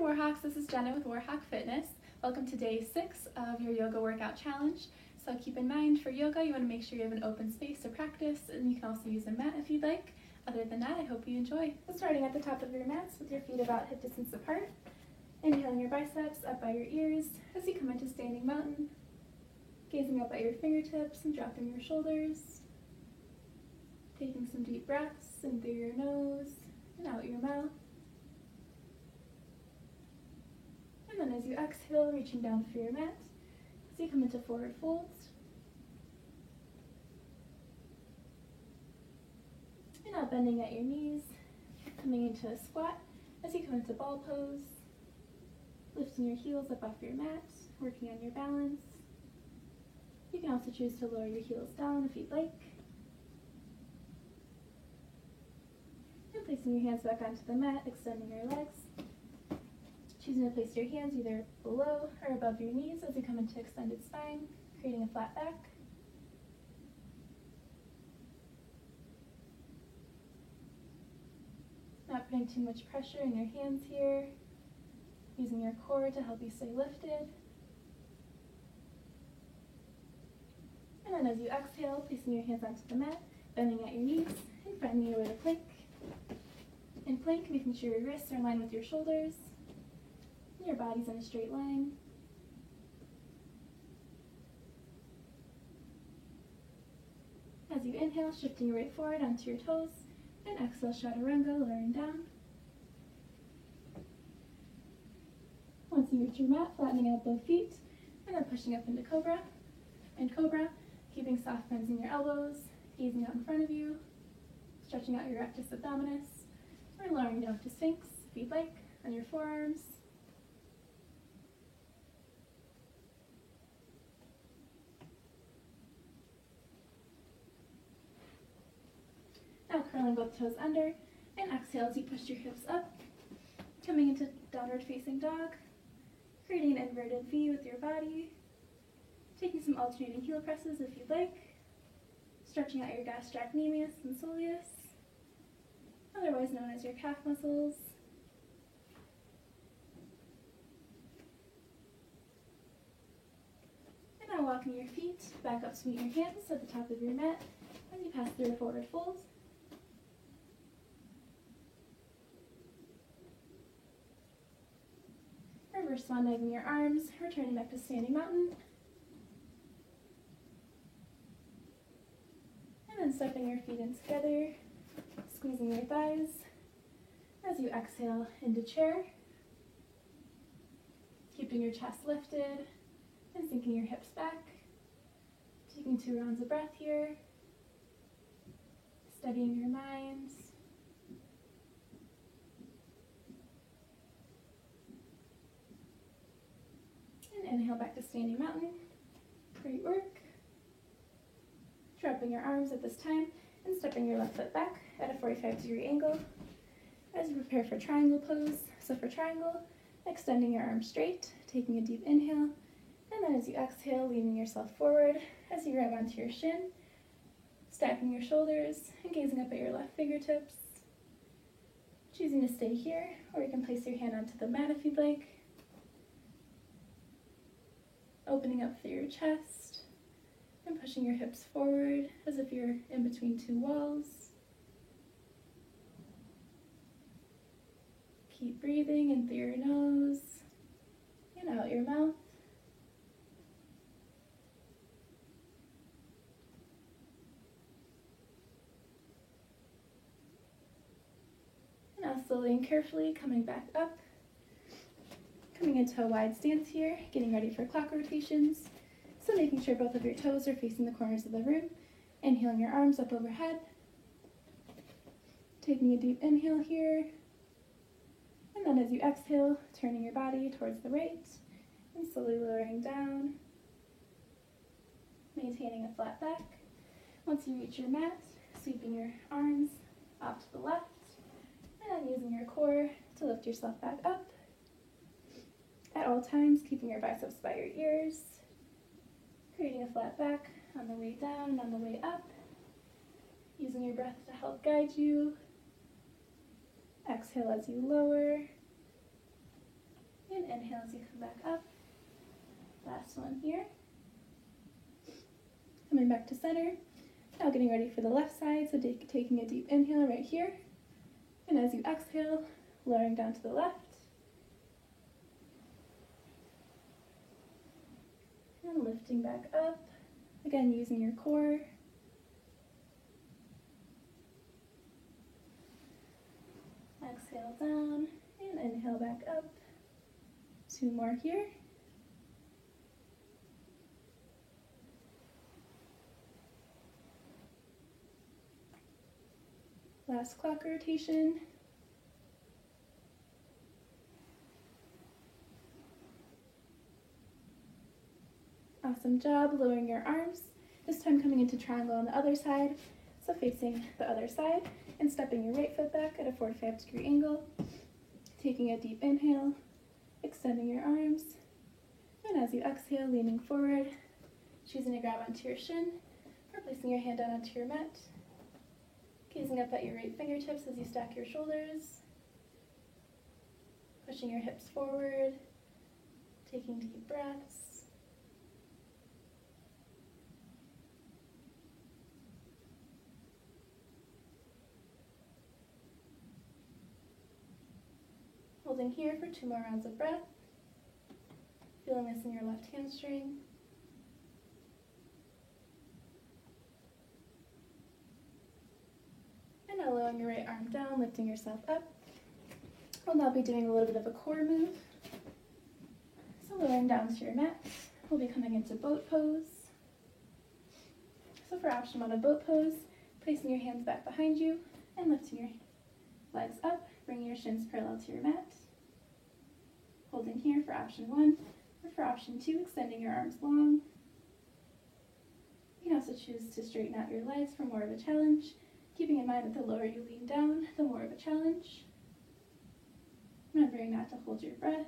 Warhawks, this is Jenna with Warhawk Fitness. Welcome to day 6 of your yoga workout challenge. So keep in mind for yoga you want to make sure you have an open space to practice, and you can also use a mat if you'd like. Other than that, I hope you enjoy. So starting at the top of your mats with your feet about hip distance apart, inhaling your biceps up by your ears as you come into standing mountain, gazing up at your fingertips and dropping your shoulders, taking some deep breaths in through your nose and out your mouth. And then as you exhale, reaching down for your mat, as you come into forward folds. And now bending at your knees, coming into a squat as you come into ball pose, lifting your heels up off your mat, working on your balance. You can also choose to lower your heels down if you'd like. And placing your hands back onto the mat, extending your legs. Choosing to place your hands either below or above your knees as you come into extended spine, creating a flat back. Not putting too much pressure in your hands here, using your core to help you stay lifted. And then as you exhale, placing your hands onto the mat, bending at your knees, and finding your way to plank. In plank, making sure your wrists are in line with your shoulders, your body's in a straight line. As you inhale, shifting your weight forward onto your toes, and exhale, chaturanga, lowering down. Once you reach your mat, flattening out both feet, and then pushing up into cobra. In cobra, keeping soft bends in your elbows, gazing out in front of you, stretching out your rectus abdominis, or lowering down to sphinx if you'd like, on your forearms. Now curling both toes under, and exhale as you push your hips up, coming into downward facing dog, creating an inverted V with your body, taking some alternating heel presses if you'd like, stretching out your gastrocnemius and soleus, otherwise known as your calf muscles. And now walking your feet back up to meet your hands at the top of your mat as you pass through a forward fold. Reverse swan diving your arms, returning back to standing mountain. And then stepping your feet in together, squeezing your thighs as you exhale into chair. Keeping your chest lifted and sinking your hips back. Taking 2 rounds of breath here. Steadying your mind. And inhale back to standing mountain. Great work. Dropping your arms at this time and stepping your left foot back at a 45-degree angle as you prepare for triangle pose. So for triangle, extending your arms straight, taking a deep inhale, and then as you exhale, leaning yourself forward as you grab onto your shin, stacking your shoulders and gazing up at your left fingertips. Choosing to stay here, or you can place your hand onto the mat if you'd like. Opening up through your chest and pushing your hips forward as if you're in between 2 walls. Keep breathing in through your nose and out your mouth. And now slowly and carefully coming back up. Coming into a wide stance here, getting ready for clock rotations. So making sure both of your toes are facing the corners of the room. Inhaling your arms up overhead. Taking a deep inhale here. And then as you exhale, turning your body towards the right and slowly lowering down. Maintaining a flat back. Once you reach your mat, sweeping your arms off to the left. And then using your core to lift yourself back up. At all times, keeping your biceps by your ears, creating a flat back on the way down and on the way up, using your breath to help guide you. Exhale as you lower, And inhale as you come back up. Last one here. Coming back to center. Now getting ready for the left side, so taking a deep inhale right here. And as you exhale, lowering down to the left. And lifting back up. Again, using your core. Exhale down and inhale back up. 2 more here. Last clock rotation. Awesome job, lowering your arms. This time coming into triangle on the other side. So facing the other side and stepping your right foot back at a 45-degree angle. Taking a deep inhale, extending your arms. And as you exhale, leaning forward, choosing to grab onto your shin or placing your hand down onto your mat. Gazing up at your right fingertips as you stack your shoulders. Pushing your hips forward, taking deep breaths. Holding here for 2 more rounds of breath. Feeling this in your left hamstring. And now lowering your right arm down, lifting yourself up. We'll now be doing a little bit of a core move. So lowering down to your mat, we'll be coming into boat pose. So for option 1 of boat pose, placing your hands back behind you and lifting your legs up, bringing your shins parallel to your mat. Holding here for option 1, or for option 2, extending your arms long. You can also choose to straighten out your legs for more of a challenge, keeping in mind that the lower you lean down, the more of a challenge. Remembering not to hold your breath.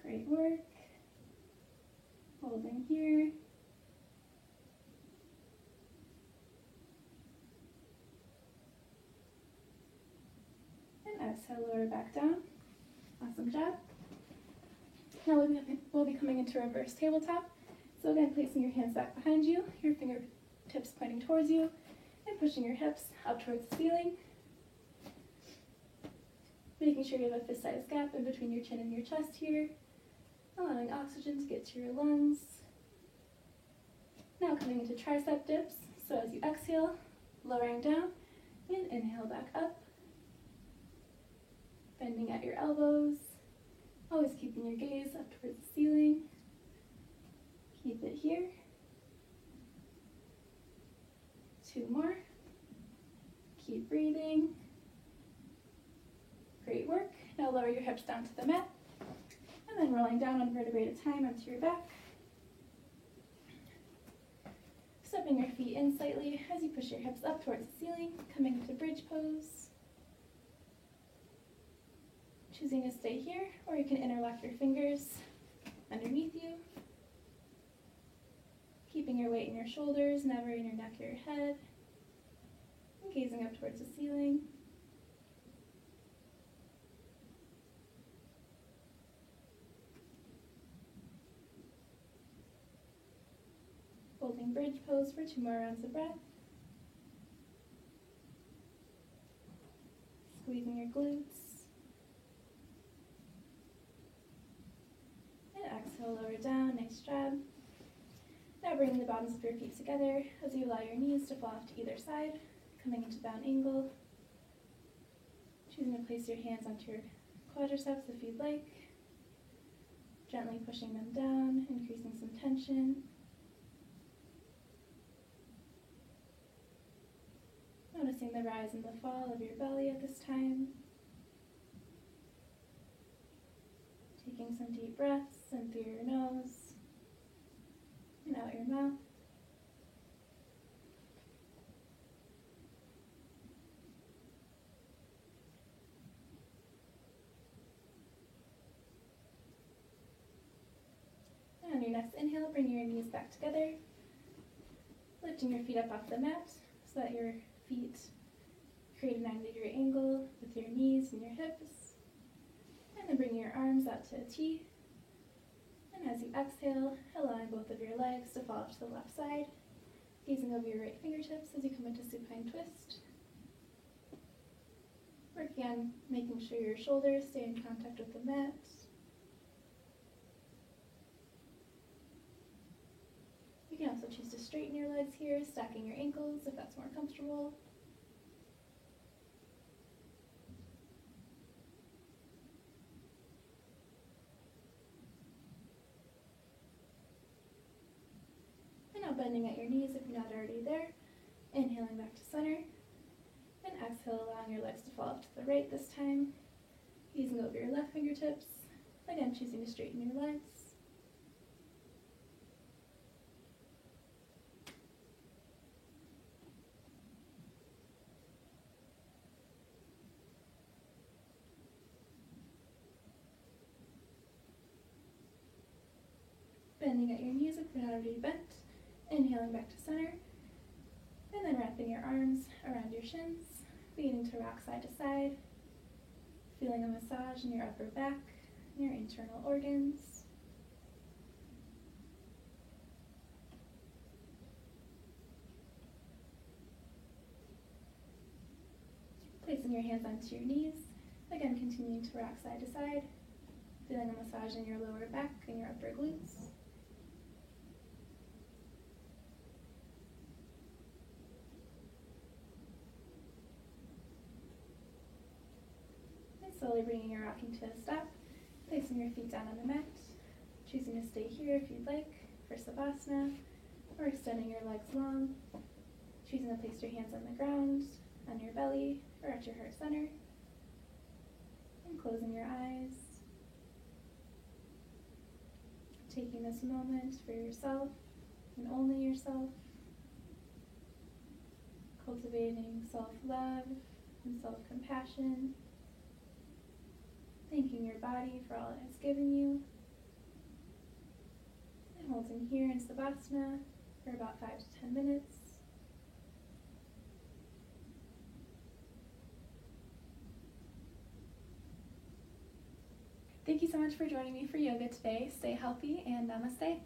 Great work. Holding here. And exhale, lower back down. Awesome job. Now we'll be coming into reverse tabletop. So again, placing your hands back behind you, your fingertips pointing towards you, and pushing your hips up towards the ceiling. Making sure you have a fist-sized gap in between your chin and your chest here, allowing oxygen to get to your lungs. Now coming into tricep dips. So as you exhale, lowering down, and inhale back up. Bending at your elbows. Always keeping your gaze up towards the ceiling. Keep it here. 2 more. Keep breathing. Great work. Now lower your hips down to the mat. And then rolling down 1 vertebrae at a time onto your back. Stepping your feet in slightly as you push your hips up towards the ceiling, coming into bridge pose. Choosing to stay here, or you can interlock your fingers underneath you. Keeping your weight in your shoulders, never in your neck or your head. And gazing up towards the ceiling. Holding bridge pose for 2 more rounds of breath. Squeezing your glutes. And exhale, lower down, nice job. Now bringing the bottoms of your feet together as you allow your knees to fall off to either side, coming into bound angle. Choosing to place your hands onto your quadriceps if you'd like. Gently pushing them down, increasing some tension. Noticing the rise and the fall of your belly at this time. Taking some deep breaths in through your nose and out your mouth. And on your next inhale, bring your knees back together, lifting your feet up off the mat so that your feet Create a 90-degree angle with your knees and your hips. And then bring your arms out to a T. And as you exhale, allowing both of your legs to fall to the left side, gazing over your right fingertips as you come into supine twist. Working on making sure your shoulders stay in contact with the mat. You can also choose to straighten your legs here, stacking your ankles if that's more comfortable. And now bending at your knees if you're not already there. Inhaling back to center. And exhale, allowing your legs to fall up to the right this time. Easing over your left fingertips. Again, choosing to straighten your legs. Bending at your knees if you're not already bent. Inhaling back to center. And then wrapping your arms around your shins, beginning to rock side to side, feeling a massage in your upper back and your internal organs. Placing your hands onto your knees, again continuing to rock side to side, feeling a massage in your lower back and your upper glutes. Slowly bringing your rocking to a stop, placing your feet down on the mat, choosing to stay here if you'd like for Savasana, or extending your legs long, choosing to place your hands on the ground, on your belly, or at your heart center, and closing your eyes. Taking this moment for yourself, and only yourself, cultivating self-love and self-compassion, thanking your body for all it has given you, and holding here in Savasana for about 5 to 10 minutes. Thank you so much for joining me for yoga today. Stay healthy and namaste.